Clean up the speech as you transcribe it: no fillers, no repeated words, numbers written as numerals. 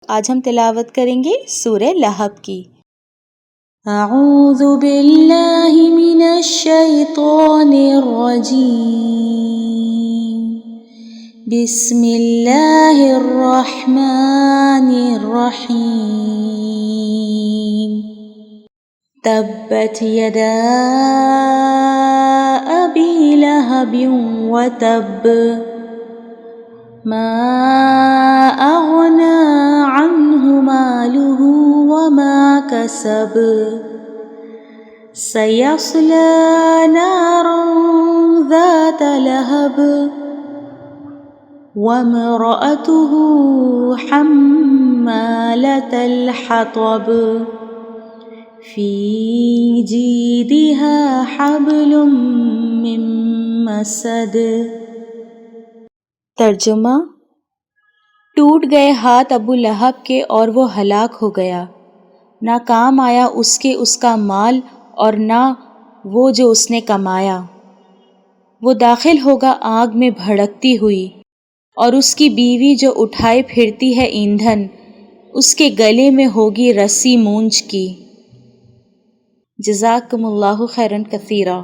آج ہم تلاوت کریں گے سورہ لہب کی۔ اعوذ باللہ من الشیطان الرجیم، بسم اللہ الرحمن الرحیم۔ تبت یدا ابی لہب وتب، ما اغنى عنه ماله وما كسب، سيصلى نارا ذات لهب، وامرأته حمالة الحطب، في جيدها حبل من مسد۔ ترجمہ: ٹوٹ گئے ہاتھ ابو لہب کے اور وہ ہلاک ہو گیا، نہ کام آیا اس کا مال اور نہ وہ جو اس نے کمایا۔ وہ داخل ہوگا آگ میں بھڑکتی ہوئی، اور اس کی بیوی جو اٹھائے پھرتی ہے ایندھن، اس کے گلے میں ہوگی رسی مونج کی۔ جزاکم اللہ خیرا کثیرا۔